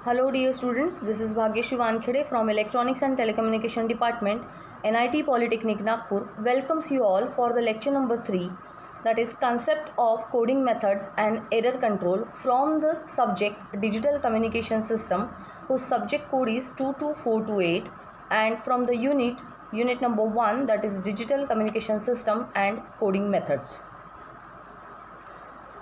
Hello dear students, this is Bhagyashree Wankhede from Electronics and Telecommunication Department, NIT Polytechnic Nagpur welcomes you all for the lecture number 3, that is Concept of Coding Methods and Error Control from the subject Digital Communication System, whose subject code is 22428, and from the unit number 1, that is Digital Communication System and Coding Methods.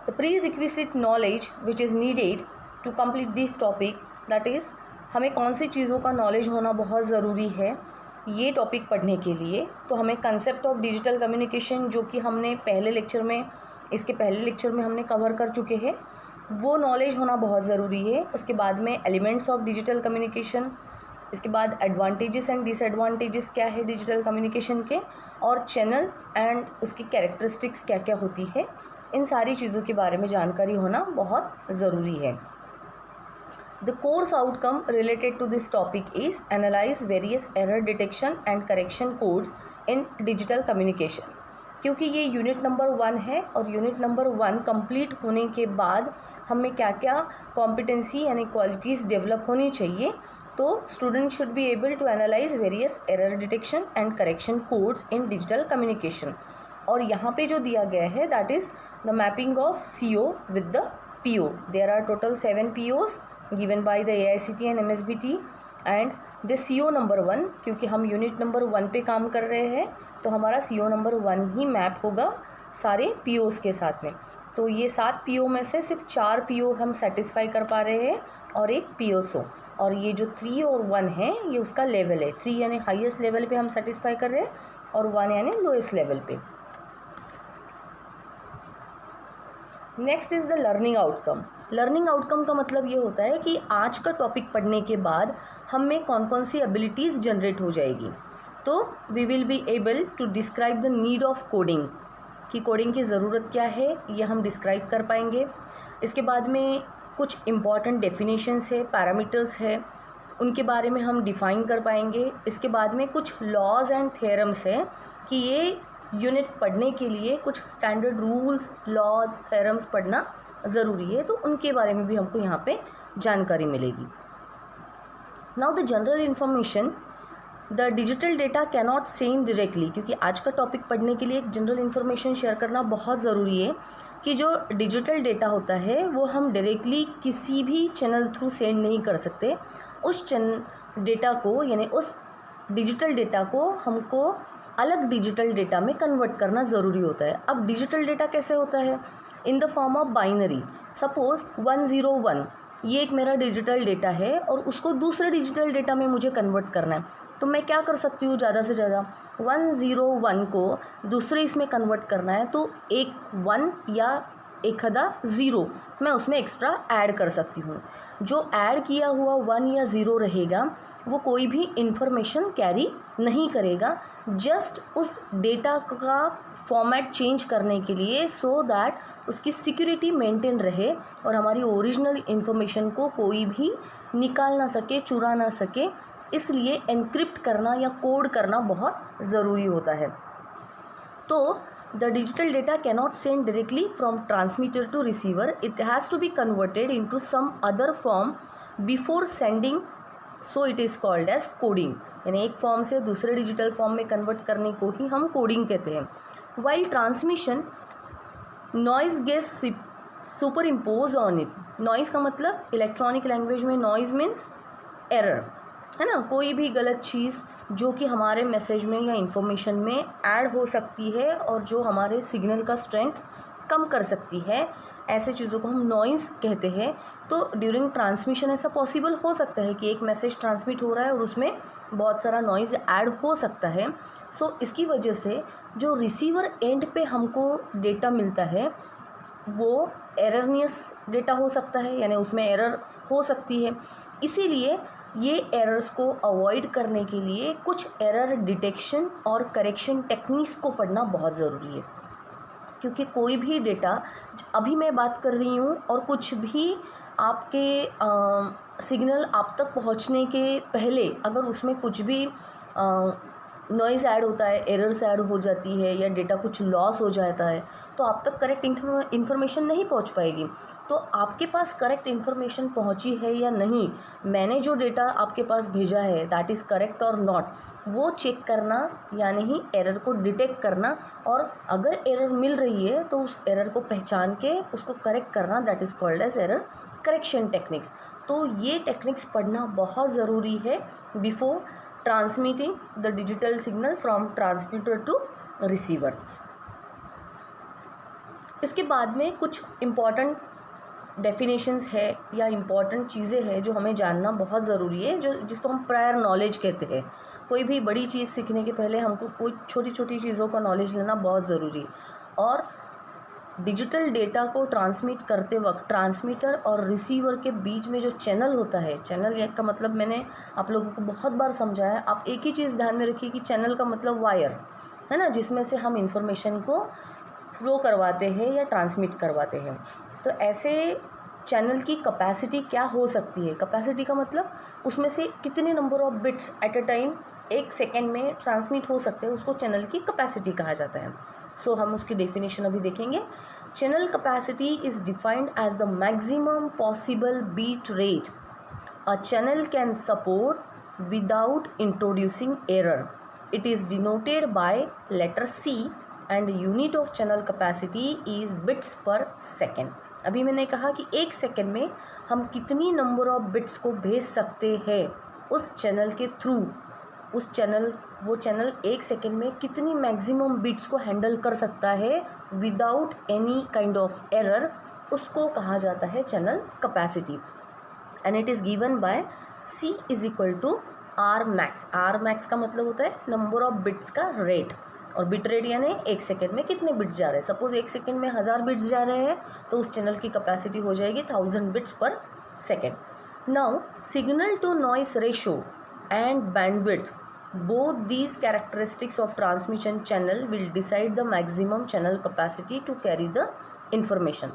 The prerequisite knowledge which is needed to complete this topic, that is हमें कौन सी चीज़ों का knowledge होना बहुत ज़रूरी है ये topic पढ़ने के लिए। तो हमें कंसेप्ट ऑफ डिजिटल कम्युनिकेशन जो कि हमने इसके पहले लेक्चर में हमने कवर कर चुके हैं, वो नॉलेज होना बहुत ज़रूरी है। उसके बाद में एलिमेंट्स ऑफ डिजिटल कम्युनिकेशन, इसके बाद एडवांटेजेस एंड डिसएडवांटेजेस क्या है डिजिटल कम्युनिकेशन के, और चैनल एंड उसकी कैरेक्टरिस्टिक्स क्या क्या होती है, इन सारी चीज़ों के बारे में जानकारी होना बहुत ज़रूरी है। The course outcome related to this topic is analyze various error detection and correction codes in digital communication। क्योंकि ये यूनिट नंबर 1 है और यूनिट नंबर 1 कंप्लीट होने के बाद हमें क्या क्या कॉम्पिटेंसी यानी क्वालिटीज़ डेवलप होनी चाहिए, तो student should be able to analyse various error detection and correction codes in digital communication. और यहाँ पे जो दिया गया है that is the mapping of CO with the PO। There are total 7 POs given by the AICT and MSBT and the CO number 1, क्योंकि हम unit number 1 पे काम कर रहे हैं तो हमारा CO नंबर 1 ही मैप होगा सारे POs के साथ में। तो ये 7 PO में से सिर्फ 4 PO हम सेटिस्फाई कर पा रहे हैं और एक POSO, और ये जो 3 और 1 है ये उसका लेवल है। 3 यानी हाईएस्ट लेवल पे हम सेटिस्फाई कर रहे हैं और 1 यानी लोएस्ट लेवल पे। Next is the learning outcome. Learning outcome का मतलब ये होता है कि आज का टॉपिक पढ़ने के बाद हम में कौन कौन सी एबिलिटीज़ जनरेट हो जाएगी। तो we will be able to describe the need of coding, कि कोडिंग की ज़रूरत क्या है ये हम डिस्क्राइब कर पाएंगे। इसके बाद में कुछ इम्पॉर्टेंट डेफिनेशंस है, पैरामीटर्स है, उनके बारे में हम डिफ़ाइन कर पाएंगे। इसके बाद में कुछ लॉज एंड थ्योरम्स है कि ये यूनिट पढ़ने के लिए कुछ स्टैंडर्ड रूल्स, लॉज, थ्योरम्स पढ़ना ज़रूरी है, तो उनके बारे में भी हमको यहाँ पे जानकारी मिलेगी। Now the general information, the digital data cannot send directly, क्योंकि आज का टॉपिक पढ़ने के लिए एक जनरल इन्फॉर्मेशन शेयर करना बहुत ज़रूरी है कि जो डिजिटल डेटा होता है वो हम डायरेक्टली किसी भी चैनल थ्रू सेंड नहीं कर सकते। उस डेटा को यानी उस डिजिटल डेटा को हमको अलग डिजिटल डेटा में कन्वर्ट करना ज़रूरी होता है। अब डिजिटल डेटा कैसे होता है? In the form of binary. Suppose 101 ये एक मेरा डिजिटल डेटा है और उसको दूसरे डिजिटल डेटा में मुझे कन्वर्ट करना है, तो मैं क्या कर सकती हूँ, ज़्यादा से ज़्यादा 101 को दूसरे इसमें कन्वर्ट करना है तो एक 1 या एक आधा 0 मैं उसमें एक्स्ट्रा ऐड कर सकती हूँ। जो ऐड किया हुआ 1 या 0 रहेगा वो कोई भी इंफॉर्मेशन कैरी नहीं करेगा, जस्ट उस डेटा का फॉर्मेट चेंज करने के लिए, सो दैट उसकी सिक्योरिटी मेंटेन रहे और हमारी ओरिजिनल इन्फॉर्मेशन को कोई भी निकाल ना सके, चुरा ना सके। इसलिए एनक्रिप्ट करना या कोड करना बहुत ज़रूरी होता है। तो the digital data cannot send directly from transmitter to receiver, it has to be converted into some other form before sending, so it is called as coding। यानी एक फॉर्म से दूसरे डिजिटल फॉर्म में कन्वर्ट करने को ही हम coding कहते हैं। while transmission noise gets superimpose on it। noise का मतलब इलेक्ट्रॉनिक लैंग्वेज में noise मीन्स एरर, है ना, कोई भी गलत चीज़ जो कि हमारे मैसेज में या इन्फॉर्मेशन में ऐड हो सकती है और जो हमारे सिग्नल का स्ट्रेंथ कम कर सकती है, ऐसे चीज़ों को हम नॉइज़ कहते हैं। तो ड्यूरिंग ट्रांसमिशन ऐसा पॉसिबल हो सकता है कि एक मैसेज ट्रांसमिट हो रहा है और उसमें बहुत सारा नॉइज़ ऐड हो सकता है। सो इसकी वजह से जो रिसीवर एंड पे हमको डेटा मिलता है वो एररनियस डेटा हो सकता है, यानी उसमें एरर हो सकती है। इसीलिए ये एरर्स को अवॉइड करने के लिए कुछ एरर डिटेक्शन और करेक्शन टेक्निक्स को पढ़ना बहुत ज़रूरी है, क्योंकि कोई भी डेटा, अभी मैं बात कर रही हूँ और कुछ भी आपके सिग्नल आप तक पहुँचने के पहले अगर उसमें कुछ भी नॉइज़ ऐड होता है, एरर्स ऐड हो जाती है या डेटा कुछ लॉस हो जाता है तो आप तक करेक्ट इन्फॉर्मेशन नहीं पहुंच पाएगी। तो आपके पास करेक्ट इन्फॉर्मेशन पहुंची है या नहीं, मैंने जो डेटा आपके पास भेजा है दैट इज़ करेक्ट और नॉट, वो चेक करना यानी ही एरर को डिटेक्ट करना, और अगर एरर मिल रही है तो उस एरर को पहचान के उसको करेक्ट करना, that is called as error correction techniques. तो ये टेक्निक्स पढ़ना बहुत ज़रूरी है before transmitting the digital signal from transmitter to receiver. इसके बाद में कुछ इम्पॉर्टेंट डेफिनेशंस है या इम्पॉर्टेंट चीज़ें हैं जो हमें जानना बहुत ज़रूरी है, जो जिसको हम प्रायर नॉलेज कहते हैं। कोई भी बड़ी चीज़ सीखने के पहले हमको कोई छोटी छोटी चीज़ों का नॉलेज लेना बहुत ज़रूरी है। और डिजिटल डेटा को ट्रांसमिट करते वक्त ट्रांसमीटर और रिसीवर के बीच में जो चैनल होता है, चैनल का मतलब मैंने आप लोगों को बहुत बार समझाया है। आप एक ही चीज़ ध्यान में रखिए कि चैनल का मतलब वायर है ना, जिसमें से हम इंफॉर्मेशन को फ्लो करवाते हैं या ट्रांसमिट करवाते हैं। तो ऐसे चैनल की कैपेसिटी क्या हो सकती है, कैपेसिटी का मतलब उसमें से कितने number of bits at a time एक सेकेंड में ट्रांसमिट हो सकते हैं, उसको चैनल की कैपेसिटी कहा जाता है। सो हम उसकी डेफिनेशन अभी देखेंगे। Channel capacity is defined as the maximum possible bit rate a channel can support without introducing error. It is denoted by letter C and unit of channel capacity is bits पर second. अभी मैंने कहा कि एक second में हम कितनी number of bits को भेज सकते हैं उस चैनल के थ्रू, वो चैनल एक सेकेंड में कितनी मैक्सिमम बिट्स को हैंडल कर सकता है without any kind of error, उसको कहा जाता है channel capacity. And it is given by C is equal to R max. R max का मतलब होता है नंबर ऑफ बिट्स का रेट, और बिट रेट यानी एक सेकेंड में कितने बिट्स जा रहे हैं। सपोज एक सेकेंड में 1000 बिट्स जा रहे हैं तो उस चैनल की कैपेसिटी हो जाएगी 1000 बिट्स पर second. Now signal to noise ratio and bandwidth, both these characteristics of transmission channel will decide the maximum channel capacity to carry the information।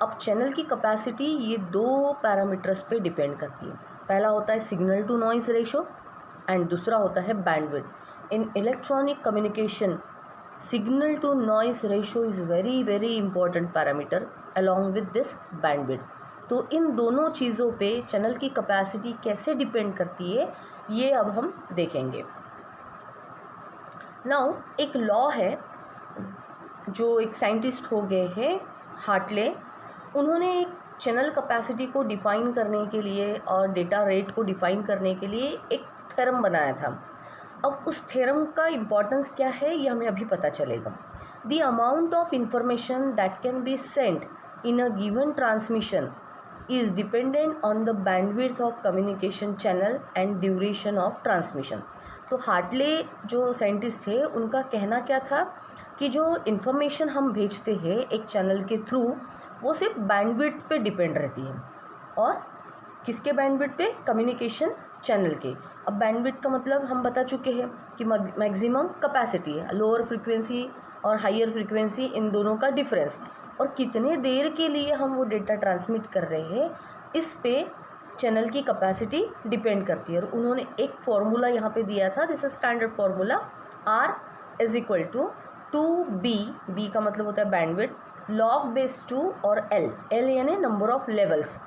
अब चैनल की कैपेसिटी ये दो पैरामीटर्स पे डिपेंड करती है। पहला होता है signal to noise ratio and दूसरा होता है bandwidth. In electronic communication signal to noise ratio is very very important parameter along with this bandwidth. तो इन दोनों चीज़ों पे चैनल की कैपेसिटी कैसे डिपेंड करती है ये अब हम देखेंगे। नाउ एक लॉ है जो एक साइंटिस्ट हो गए हैं हार्टले, उन्होंने एक चैनल कैपेसिटी को डिफ़ाइन करने के लिए और डेटा रेट को डिफ़ाइन करने के लिए एक थ्योरम बनाया था। अब उस थ्योरम का इम्पोर्टेंस क्या है ये हमें अभी पता चलेगा। The amount of information that can be sent in a given transmission is dependent on the bandwidth of communication channel and duration of transmission। तो हार्टले जो साइंटिस्ट थे उनका कहना क्या था कि जो इन्फॉर्मेशन हम भेजते हैं एक चैनल के थ्रू वो सिर्फ बैंडविड्थ पे डिपेंड रहती है। और किसके बैंडविड्थ पे? कम्युनिकेशन चैनल के। अब बैंडविड्थ का मतलब हम बता चुके हैं कि मैक्सिमम कैपेसिटी है, लोअर फ्रीक्वेंसी और हायर फ्रीक्वेंसी इन दोनों का डिफरेंस, और कितने देर के लिए हम वो डेटा ट्रांसमिट कर रहे हैं इस पे चैनल की कैपेसिटी डिपेंड करती है। और उन्होंने एक फार्मूला यहाँ पे दिया था, this is standard formula, R is equal to 2B का मतलब होता है बैंडविड्थ, log बेस 2 और L यानी नंबर ऑफ लेवल्स।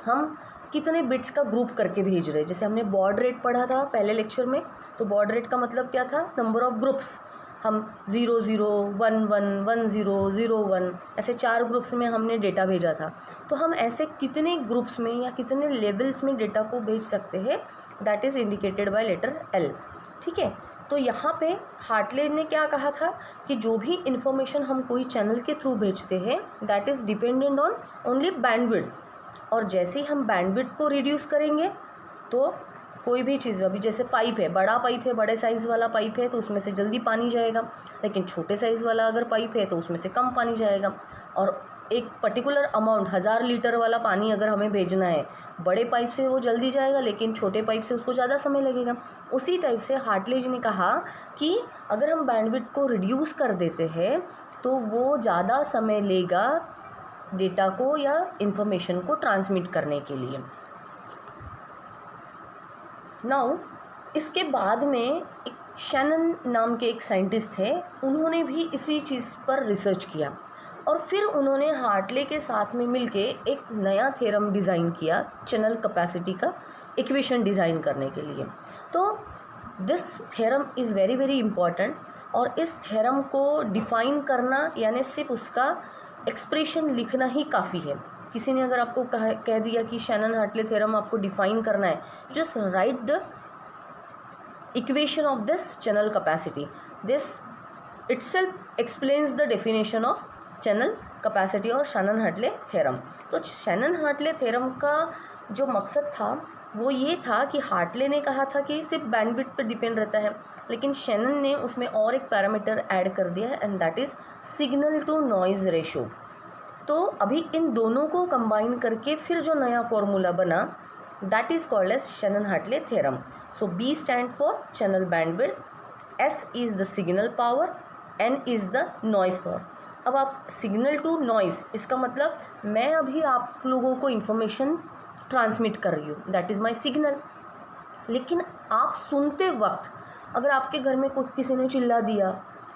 हम कितने बिट्स का ग्रुप करके भेज रहे हैं। जैसे हमने बॉड रेट पढ़ा था पहले लेक्चर में, तो बॉड रेट का मतलब क्या था? Number of groups. हम 0 0 1 1 1 0 0 1 ऐसे 4 ग्रुप्स में हमने डेटा भेजा था। तो हम ऐसे कितने ग्रुप्स में या कितने लेवल्स में डेटा को भेज सकते हैं, that is indicated by letter L। ठीक है, तो यहाँ पे हार्टले ने क्या कहा था कि जो भी इन्फॉर्मेशन हम कोई चैनल के थ्रू भेजते हैं that is dependent on only bandwidth, और जैसे ही हम बैंडविड्थ को रिड्यूस करेंगे तो कोई भी चीज़, अभी जैसे पाइप है, बड़ा पाइप है, बड़े साइज़ वाला पाइप है तो उसमें से जल्दी पानी जाएगा, लेकिन छोटे साइज़ वाला अगर पाइप है तो उसमें से कम पानी जाएगा। और एक पर्टिकुलर अमाउंट 1000 लीटर वाला पानी अगर हमें भेजना है, बड़े पाइप से वो जल्दी जाएगा लेकिन छोटे पाइप से उसको ज़्यादा समय लगेगा। उसी टाइप से हार्टले जी ने कहा कि अगर हम बैंडविड्थ को रिड्यूस कर देते हैं तो वो ज़्यादा समय लेगा डेटा को या इंफॉर्मेशन को ट्रांसमिट करने के लिए। नाउ इसके बाद में एक शैनन नाम के एक साइंटिस्ट थे, उन्होंने भी इसी चीज़ पर रिसर्च किया और फिर उन्होंने हार्टले के साथ में मिलके एक नया थ्योरम डिज़ाइन किया चैनल कैपेसिटी का इक्वेशन डिज़ाइन करने के लिए। तो this theorem is very very important और इस थ्योरम को डिफ़ाइन करना यानी सिर्फ उसका एक्सप्रेशन लिखना ही काफ़ी है। किसी ने अगर आपको कह दिया कि शैनन हार्टले थ्योरम आपको डिफ़ाइन करना है, just right the equation of this channel capacity. This itself explains the definition of channel capacity और शैनन हार्टले थ्योरम। तो शैनन हार्टले थ्योरम का जो मकसद था वो ये था कि हार्टले ने कहा था कि सिर्फ बैंडविड्थ पर डिपेंड रहता है, लेकिन शैनन ने उसमें और एक पैरामीटर ऐड कर दिया है and that is signal to noise ratio. तो अभी इन दोनों को कंबाइन करके फिर जो नया फॉर्मूला बना that is called as Shannon-Hartley theorem. So B stand for channel bandwidth, S is the signal power, N is the noise power. अब आप सिग्नल टू नॉइज़, इसका मतलब मैं अभी आप लोगों को इन्फॉर्मेशन ट्रांसमिट कर रही हूँ, दैट इज़ माई सिग्नल। लेकिन आप सुनते वक्त अगर आपके घर में किसी ने चिल्ला दिया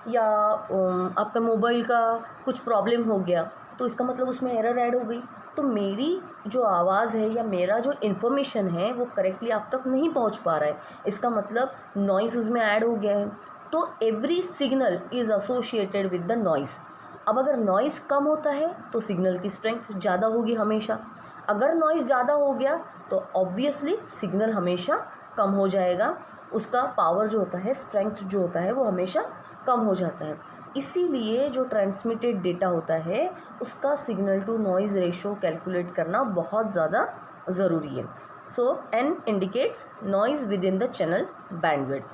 या आपका मोबाइल का कुछ प्रॉब्लम हो गया तो इसका मतलब उसमें एरर ऐड हो गई, तो मेरी जो आवाज़ है या मेरा जो इन्फॉर्मेशन है वो करेक्टली आप तक नहीं पहुंच पा रहा है, इसका मतलब नॉइज़ उसमें ऐड हो गया है। तो every signal is associated with the noise. अब अगर नॉइज़ कम होता है तो सिग्नल की स्ट्रेंथ ज़्यादा होगी हमेशा, अगर नॉइज़ ज़्यादा हो गया तो ऑब्वियसली सिग्नल हमेशा कम हो जाएगा, उसका पावर जो होता है, स्ट्रेंथ जो होता है वो हमेशा कम हो जाता है। इसीलिए जो ट्रांसमिटेड डेटा होता है उसका signal to noise ratio calculate करना बहुत ज़्यादा ज़रूरी है। So N indicates noise within the channel bandwidth.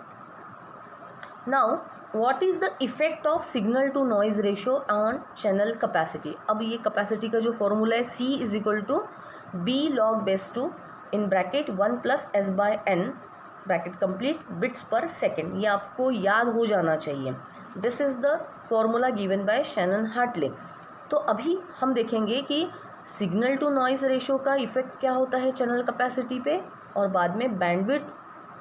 Now what is the effect of signal to noise ratio on channel capacity. अब ये कैपेसिटी का जो फॉर्मूला है C is equal to B log base 2 in bracket 1 + S/N bracket complete bits पर second, ये आपको याद हो जाना चाहिए। This is the formula given by Shannon Hartley. तो अभी हम देखेंगे कि सिग्नल टू नॉइज़ रेशो का इफ़ेक्ट क्या होता है चैनल कैपेसिटी पे, और बाद में बैंडविड्थ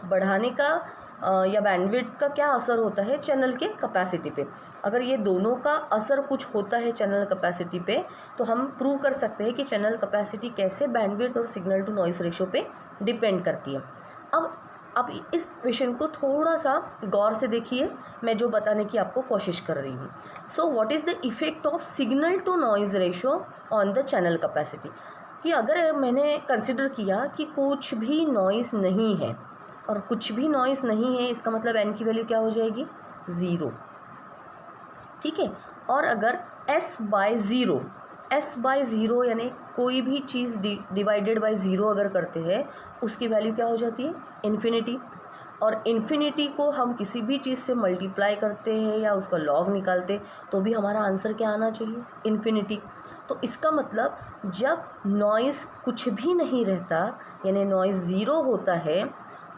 बढ़ाने का या बैंडविड्थ का क्या असर होता है चैनल के कैपेसिटी पे। अगर ये दोनों का असर कुछ होता है चैनल कैपेसिटी पे तो हम प्रूव कर सकते हैं कि चैनल कैपेसिटी कैसे बैंडविड्थ और सिग्नल टू नॉइज़ रेशो पे डिपेंड करती है। अब इस क्वेश्चन को थोड़ा सा गौर से देखिए, मैं जो बताने की आपको कोशिश कर रही हूँ। So what is the effect of signal to noise ratio on the channel capacity. कि अगर मैंने कंसिडर किया कि कुछ भी नॉइज़ नहीं है, और कुछ भी नॉइज़ नहीं है इसका मतलब n की वैल्यू क्या हो जाएगी, 0, ठीक है। और अगर S/0 यानी कोई भी चीज़ डिवाइडेड बाय 0 अगर करते हैं उसकी वैल्यू क्या हो जाती है, इन्फिनिटी। और इन्फिनिटी को हम किसी भी चीज़ से मल्टीप्लाई करते हैं या उसका लॉग निकालते तो भी हमारा आंसर क्या आना चाहिए, इन्फिनिटी। तो इसका मतलब जब नॉइज़ कुछ भी नहीं रहता यानी नॉइज़ 0 होता है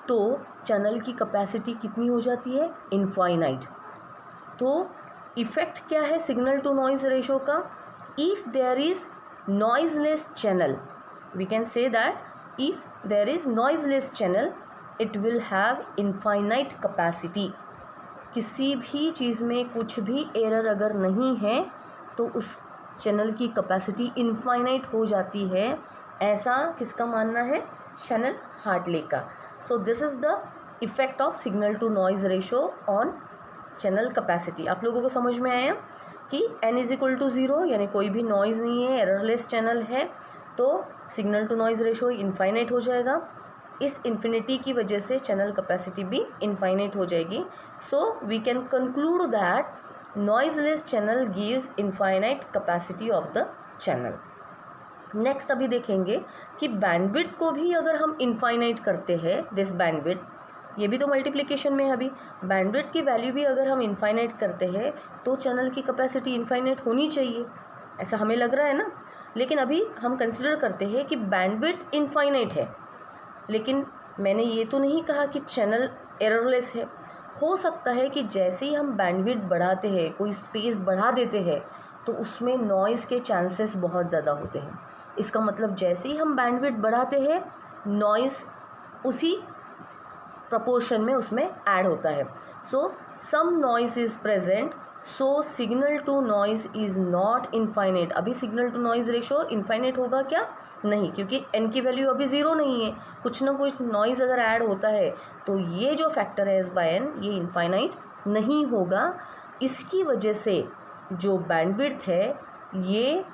तो चैनल की कैपेसिटी कितनी हो जाती है, इनफाइनाइट। तो इफ़ेक्ट क्या है सिग्नल टू नॉइज़ रेशो का, if there is noiseless channel, we can say that if there is noiseless channel it will have infinite capacity। किसी भी चीज़ में कुछ भी एरर अगर नहीं है तो उस चैनल की कैपेसिटी इनफाइनाइट हो जाती है, ऐसा किसका मानना है, शैनन हार्टले का। So this is the effect of signal to noise ratio on channel capacity. आप लोगों को समझ में आया कि n इज़ इक्वल टू 0 यानी कोई भी नॉइज़ नहीं है, एररलेस चैनल है, तो signal to noise ratio infinite हो जाएगा। इस इन्फिनिटी की वजह से चैनल कैपेसिटी भी इनफाइनाइट हो जाएगी। So we can conclude that noiseless channel gives infinite capacity of the channel. Next अभी देखेंगे कि बैंडविड्थ को भी अगर हम इनफाइनाइट करते हैं, दिस बैंडविड्थ, ये भी तो मल्टीप्लिकेशन में है, अभी बैंडविड्थ की वैल्यू भी अगर हम इनफाइनाइट करते हैं तो चैनल की कैपेसिटी इनफाइनाइट होनी चाहिए, ऐसा हमें लग रहा है ना। लेकिन अभी हम कंसिडर करते हैं कि बैंडविड्थ इनफाइनाइट है, लेकिन मैंने ये तो नहीं कहा कि चैनल एररलेस है। हो सकता है कि जैसे ही हम बैंडविड्थ बढ़ाते हैं, कोई स्पेस बढ़ा देते हैं तो उसमें नॉइज़ के चांसेस बहुत ज़्यादा होते हैं। इसका मतलब जैसे ही हम बैंडविड्थ बढ़ाते हैं नॉइज़ उसी प्रपोर्शन में उसमें ऐड होता है. So some noise is present, so signal to noise is not infinite. अभी signal to noise ratio infinite होगा क्या? नहीं, क्योंकि n की वैल्यू अभी ज़ीरो नहीं है. कुछ ना कुछ नॉइज़ अगर ऐड होता है तो ये जो फैक्टर है s/n ये इनफाइनाइट नहीं होगा. इसकी वजह से जो बैंडविड्थ है ये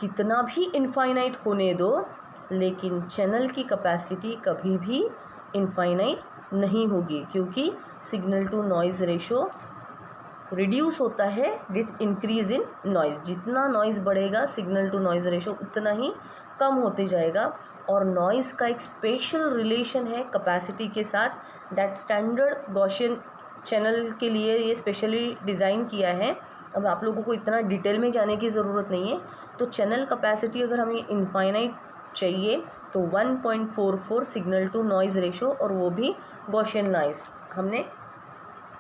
कितना भी इनफाइनाइट होने दो, लेकिन चैनल की कैपेसिटी कभी भी इनफाइनाइट नहीं होगी, क्योंकि signal to noise ratio reduce होता है विथ इंक्रीज इन नॉइज़. जितना नॉइज़ बढ़ेगा सिग्नल टू नॉइज़ रेशो उतना ही कम होते जाएगा. और नॉइज़ का एक स्पेशल रिलेशन है कैपेसिटी के साथ. दैट स्टैंडर्ड गॉसियन चैनल के लिए ये स्पेशली डिज़ाइन किया है. अब आप लोगों को इतना डिटेल में जाने की ज़रूरत नहीं है. तो चैनल कैपेसिटी अगर हमें इनफाइनाइट चाहिए तो 1.44 सिग्नल टू नॉइज़ रेशो, और वो भी गॉसियन नॉइज़ हमने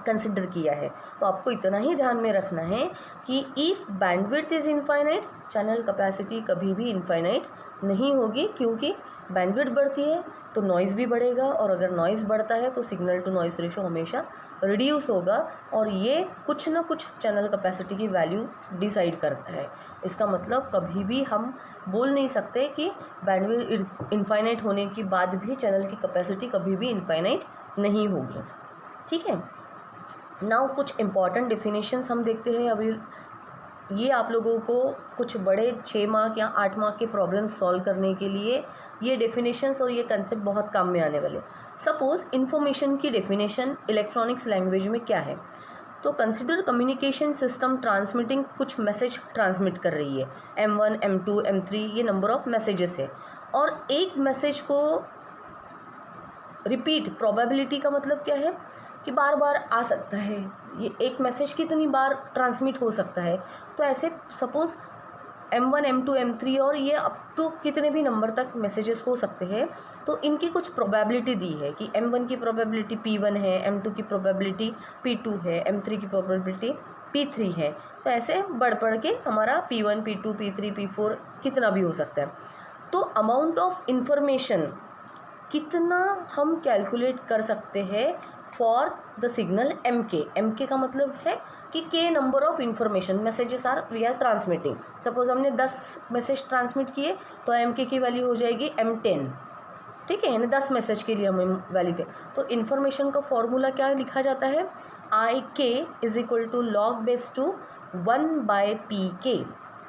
कंसिडर किया है. तो आपको इतना ही ध्यान में रखना है कि if bandwidth is infinite, channel capacity कभी भी इनफाइनाइट नहीं होगी, क्योंकि बैंडविड्थ बढ़ती है तो नॉइज़ भी बढ़ेगा, और अगर नॉइज़ बढ़ता है तो सिग्नल टू नॉइज़ रेशो हमेशा रिड्यूस होगा, और ये कुछ ना कुछ चैनल कैपेसिटी की वैल्यू डिसाइड करता है. इसका मतलब कभी भी हम बोल नहीं सकते कि बैंडविड्थ इनफाइनाइट होने के बाद भी चैनल की कैपेसिटी कभी भी इनफाइनाइट नहीं होगी. ठीक है. नाउ कुछ इम्पॉर्टेंट डेफिनेशंस हम देखते हैं. अभी ये आप लोगों को कुछ बड़े 6 मार्क या 8 मार्क के प्रॉब्लम्स सॉल्व करने के लिए ये डेफिनेशंस और ये कंसेप्ट बहुत काम में आने वाले. सपोज़ इन्फॉर्मेशन की डेफिनेशन इलेक्ट्रॉनिक्स लैंग्वेज में क्या है? तो कंसिडर कम्युनिकेशन सिस्टम ट्रांसमिटिंग, कुछ मैसेज ट्रांसमिट कर रही है. M1, M2, M3 ये नंबर ऑफ़ मैसेजेस है, और एक मैसेज को रिपीट, प्रोबेबिलिटी का मतलब क्या है कि बार बार आ सकता है. ये एक मैसेज कितनी बार ट्रांसमिट हो सकता है. तो ऐसे सपोज़ M1, M2, M3 और ये अप टू कितने भी नंबर तक मैसेजेस हो सकते हैं. तो इनकी कुछ प्रोबेबिलिटी दी है कि M1 की प्रोबेबिलिटी P1 है, M2 की प्रोबेबिलिटी P2 है, M3 की प्रोबेबिलिटी P3 है. तो ऐसे बढ़ के हमारा P1, P2, P3, P4 कितना भी हो सकता है. तो अमाउंट ऑफ इंफॉर्मेशन कितना हम कैलकुलेट कर सकते हैं फॉर द सिग्नल एम के का मतलब है कि के number of information messages are we are transmitting. Suppose हमने 10 मैसेज ट्रांसमिट किए तो एम के की वैल्यू हो जाएगी M10. ठीक है, यानी 10 मैसेज के लिए हमें वैल्यू के. तो इन्फॉर्मेशन का फॉर्मूला क्या लिखा जाता है? IK is equal to log base two 1/PK.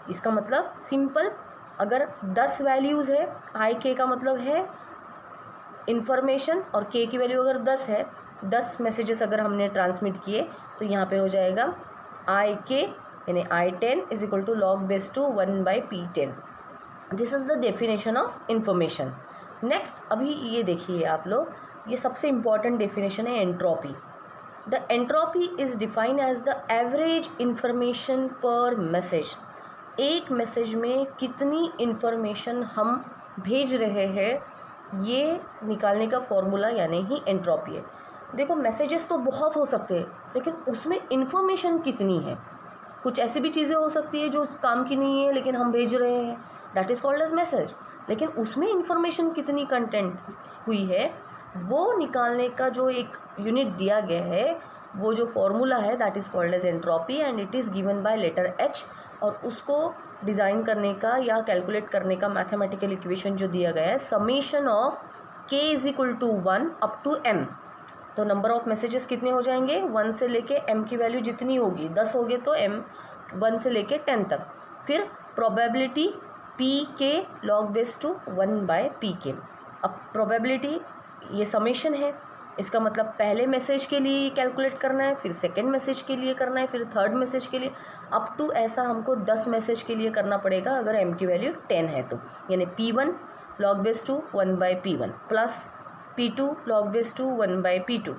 इसका मतलब सिंपल, अगर 10 वैल्यूज़ है, IK का मतलब है इन्फॉर्मेशन, और के की वैल्यू अगर 10 है, 10 मैसेजेस अगर हमने ट्रांसमिट किए तो यहाँ पे हो जाएगा IK यानी I10 is equal to log base two 1/P10. This is the definition of information. Next अभी ये देखिए आप लोग, ये सबसे इम्पॉर्टेंट डेफिनेशन है entropy. The entropy is defined as the average information per message. एक मैसेज में कितनी इंफॉर्मेशन हम भेज रहे हैं ये निकालने का फॉर्मूला यानी ही एंट्रोपी है. देखो मैसेजेस तो बहुत हो सकते हैं, लेकिन उसमें इन्फॉर्मेशन कितनी है. कुछ ऐसी भी चीज़ें हो सकती है जो काम की नहीं है लेकिन हम भेज रहे हैं, that is called as message. लेकिन उसमें इन्फॉर्मेशन कितनी कंटेंट हुई है वो निकालने का जो एक यूनिट दिया गया है, वो जो फॉर्मूला है that is called as entropy, and it is given by letter H. और उसको डिज़ाइन करने का या कैलकुलेट करने का मैथमेटिकल इक्वेशन जो दिया गया है, summation of K is equal to 1 up to M. तो नंबर ऑफ मैसेजेस कितने हो जाएंगे? 1 से लेके M की वैल्यू जितनी होगी, 10 हो गए तो M 1 से लेके 10 तक. फिर probability PK log base two 1/PK. अब प्रोबेबिलिटी ये समेशन है, इसका मतलब पहले मैसेज के लिए कैलकुलेट करना है, फिर सेकंड मैसेज के लिए करना है, फिर थर्ड मैसेज के लिए, अप टू ऐसा हमको 10 मैसेज के लिए करना पड़ेगा अगर M की वैल्यू 10 है तो. यानी P1 log base two 1/P1 plus P2 log base two 1/P2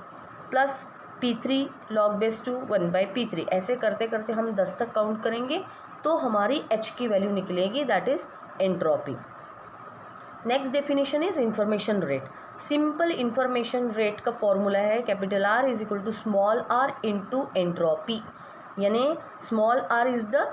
plus P3 log base two 1/P3. ऐसे करते करते हम 10 तक काउंट करेंगे तो हमारी H की वैल्यू निकलेगी, that is entropy. Next definition is information rate. Simple information rate का फॉर्मूला है capital R is equal to small r into entropy. यानी small r is the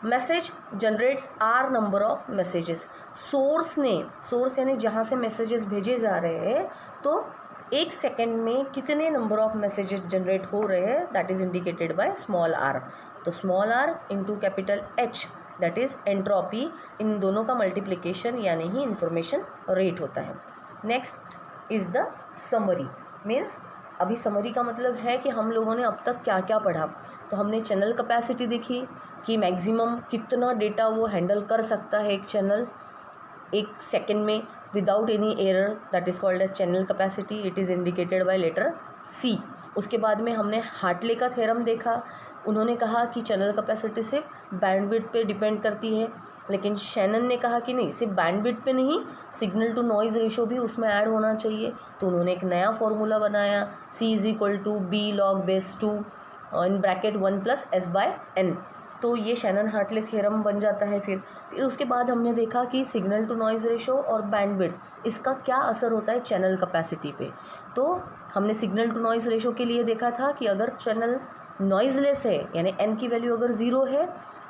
message generates r number of messages. Source यानी जहाँ से messages भेजे जा रहे हैं, तो एक सेकेंड में कितने नंबर ऑफ मैसेजेस जनरेट हो रहे हैं, that is indicated by small R. तो small R into capital H, that is entropy, इन दोनों का मल्टीप्लिकेशन यानी ही इंफॉर्मेशन रेट होता है। Next is the summary, means अभी समरी का मतलब है कि हम लोगों ने अब तक क्या क्या पढ़ा। तो हमने चैनल कैपेसिटी देखी कि मैक्सिमम कितना डेटा वो हैंडल कर सकता है एक चैनल एक सेकेंड में without any error, that is called as channel capacity, it is indicated by letter C. उसके बाद में हमने हार्टले का थ्योरम देखा। उन्होंने कहा कि चैनल कैपेसिटी सिर्फ बैंडविड्थ पे डिपेंड करती है, लेकिन शैनन ने कहा कि नहीं, सिर्फ बैंडविड्थ पे नहीं, सिग्नल टू नॉइज़ रेशो भी उसमें ऐड होना चाहिए। तो उन्होंने एक नया फॉर्मूला बनाया, C is equal to B log base 2 in bracket 1 + S/n। तो ये शैनन हार्टले थ्योरम बन जाता है। फिर उसके बाद हमने देखा कि सिग्नल टू नॉइज़ रेशो और बैंडविड्थ, इसका क्या असर होता है चैनल कैपेसिटी पे। तो हमने सिग्नल टू नॉइज़ रेशो के लिए देखा था कि अगर चैनल नॉइज़लेस है, यानी n की वैल्यू अगर 0 है,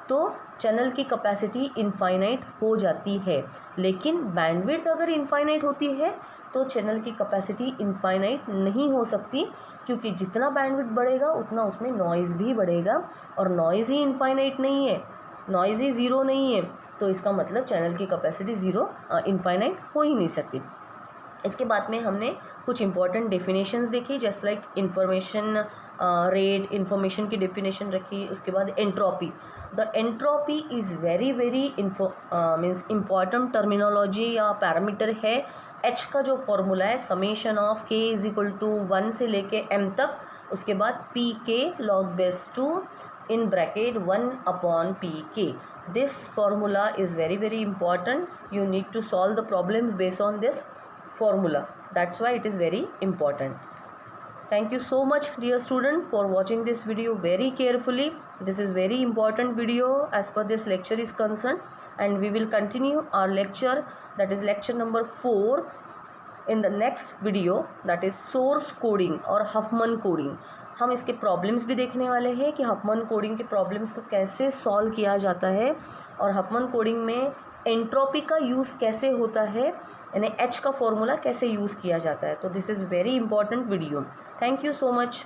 तो चैनल की कैपेसिटी इनफाइनाइट हो जाती है। लेकिन बैंडविड्थ अगर इनफाइनाइट होती है तो चैनल की कैपेसिटी इनफाइनाइट नहीं हो सकती, क्योंकि जितना बैंडविड्थ बढ़ेगा उतना उसमें नॉइज़ भी बढ़ेगा, और नॉइज़ ही इनफाइनाइट नहीं है, नॉइज़ ही ज़ीरो नहीं है, तो इसका मतलब चैनल की कैपेसिटी ज़ीरो इनफाइनाइट हो ही नहीं सकती। इसके बाद में हमने कुछ इंपॉर्टेंट डेफिनेशंस देखी, जैसे लाइक इंफॉर्मेशन रेट, इंफॉर्मेशन की डेफिनेशन रखी। उसके बाद entropy, the entropy is very means important terminology या पैरामीटर है। एच का जो फॉर्मूला है summation of k is equal to 1 से लेके m तक, उसके बाद पी के log base 2 in bracket 1/pk. This formula is very important. You need to solve the problem based on this formula. That's why it is very important. Thank you so much dear student for watching this video very carefully. This is very important video as per this lecture is concerned, and we will continue our lecture, that is lecture number 4 in the next video, that is source coding और हफमन coding. हम इसके problems भी देखने वाले हैं कि हफमन coding के problems को कैसे सॉल्व किया जाता है, और हफमन कोडिंग में एंट्रोपी का यूज़ कैसे होता है, यानी एच का फॉर्मूला कैसे यूज़ किया जाता है। तो this is very important video. Thank you so much.